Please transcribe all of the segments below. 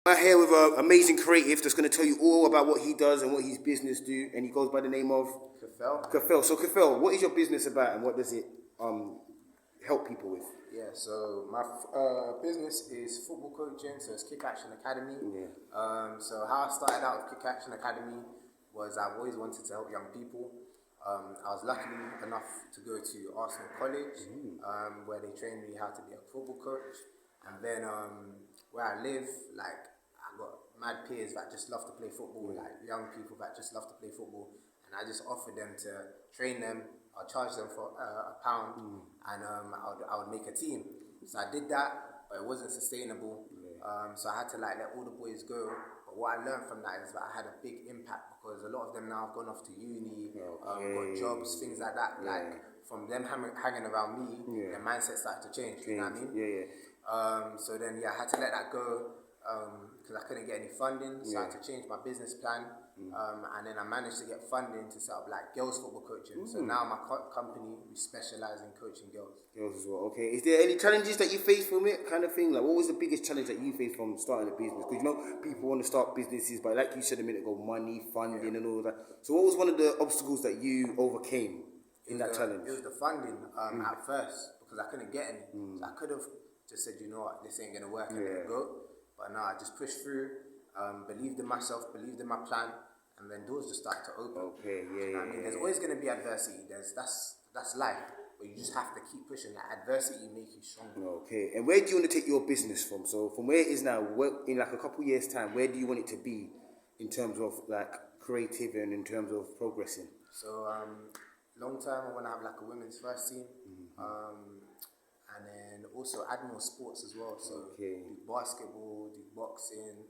I'm here with an amazing creative that's going to tell you all about what he does and what his business do, and he goes by the name of Kafel. Kafel. So Kafel, what is your business about and what does it help people with? Yeah, so my business is football coaching, so it's Kick Action Academy. Yeah. So how I started out with Kick Action Academy was I've always wanted to help young people. I was lucky enough to go to Arsenal College, where they trained me how to be a football coach. And then where I live, like, I got mad peers that just love to play football, like young people that just love to play football. And I just offered them to train them. I'll charge them for £1, and I would make a team. So I did that, but it wasn't sustainable. So I had to like let all the boys go. But what I learned from that is that I had a big impact, because a lot of them now have gone off to uni, got jobs, things like that. Like from them hanging around me, their mindset started to change. You know what I mean? So then I had to let that go, because I couldn't get any funding, so I had to change my business plan, and then I managed to get funding to set up like girls football coaching. So now my company, we specialize in coaching girls. Girls as well. Okay. Is there any challenges that you face from it, kind of thing? Like, what was the biggest challenge that you faced from starting a business? Because you know people want to start businesses, but like you said a minute ago, money, funding, and all that. So what was one of the obstacles that you overcame in that challenge? It was the funding at first, because I couldn't get any. So I could have just said, you know what, this ain't gonna work, and let it go. But no, I just pushed through, believed in myself, believed in my plan, and then doors just started to open. Okay, You know what I mean? There's always gonna be adversity. That's life, but you just have to keep pushing. That adversity make you stronger. Okay, and where do you want to take your business from? So from where it is now, in like a couple of years' time, where do you want it to be in terms of like creative and in terms of progressing? So long term, I want to have like a women's first team. And then also add more sports as well. So do basketball, do boxing,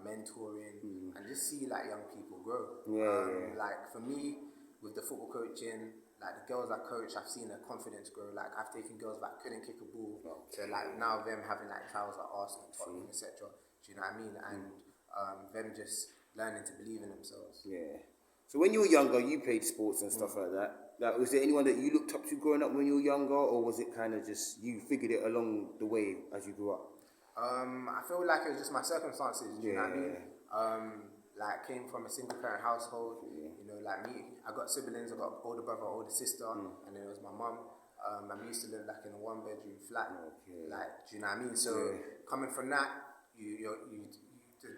mentoring, and just see like young people grow. Like for me, with the football coaching, like the girls I coach, I've seen their confidence grow. Like I've taken girls that couldn't kick a ball to like now them having like trials at Arsenal, Tottenham, etc. Do you know what I mean? And them just learning to believe in themselves. Yeah. So when you were younger, you played sports and stuff like that. Like, was there anyone that you looked up to growing up when you were younger, or was it kind of just you figured it along the way as you grew up? I feel like it was just my circumstances. You know what I mean? Like came from a single parent household. You know, like me, I got siblings. I got older brother, older sister, and then it was my mum. I used to live like in a 1-bedroom flat. Like, do you know what I mean? So coming from that, you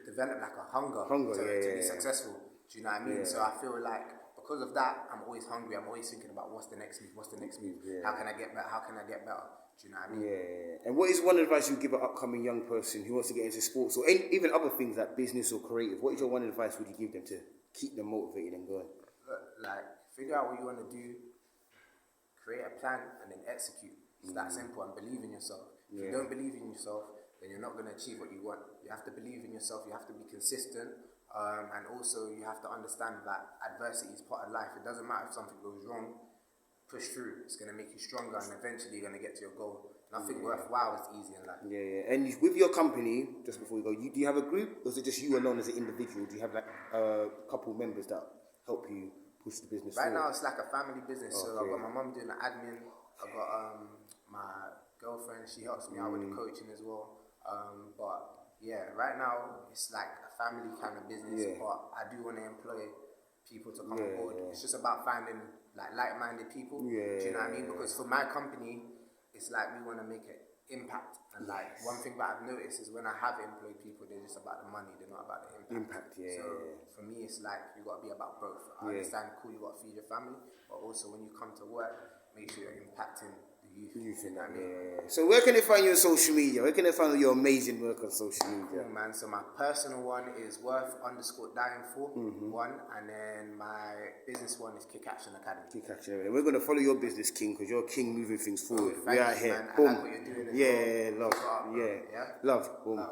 develop like a hunger to be successful. Do you know what I mean? So I feel like because of that, I'm always hungry. I'm always thinking about what's the next move. What's the next move? How can I get better? How can I get better? Do you know what I mean? And what is one advice you give an upcoming young person who wants to get into sports or even other things like business or creative? What is your one advice would you give them to keep them motivated and going? Like, figure out what you want to do, create a plan, and then execute. It's that simple, and believe in yourself. If you don't believe in yourself, then you're not going to achieve what you want. You have to believe in yourself. You have to be consistent. And also you have to understand that adversity is part of life. It doesn't matter if something goes wrong, push through. It's going to make you stronger, and eventually you're going to get to your goal. Nothing worthwhile is easy in life. And with your company, just before we go, do you have a group, or is it just you alone as an individual? Do you have like a couple members that help you push the business Right forward? now it's like a family business. So I've got my mum doing the admin. I've got my girlfriend, she helps me out with the coaching as well. But yeah, right now it's like a family kind of business, but I do want to employ people to come on board. It's just about finding like like-minded people. Do you know what I mean? Because for my company, it's like we want to make an impact. And like one thing that I've noticed is when I have employed people, they're just about the money. They're not about the impact. So for me, it's like you got to be about both. I understand, cool, you got to feed your family, but also when you come to work, make sure you're impacting youth. You know what I mean? So where can they find you on social media? Where can they find your amazing work on social media? Cool, man. So my personal one is worth_dying for one, and then my business one is Kick Action Academy. Kick Action. And we're going to follow your business, King, because you're king moving things forward. We're out here. Man. Boom. I like what you're doing as well. Love. Love. Boom.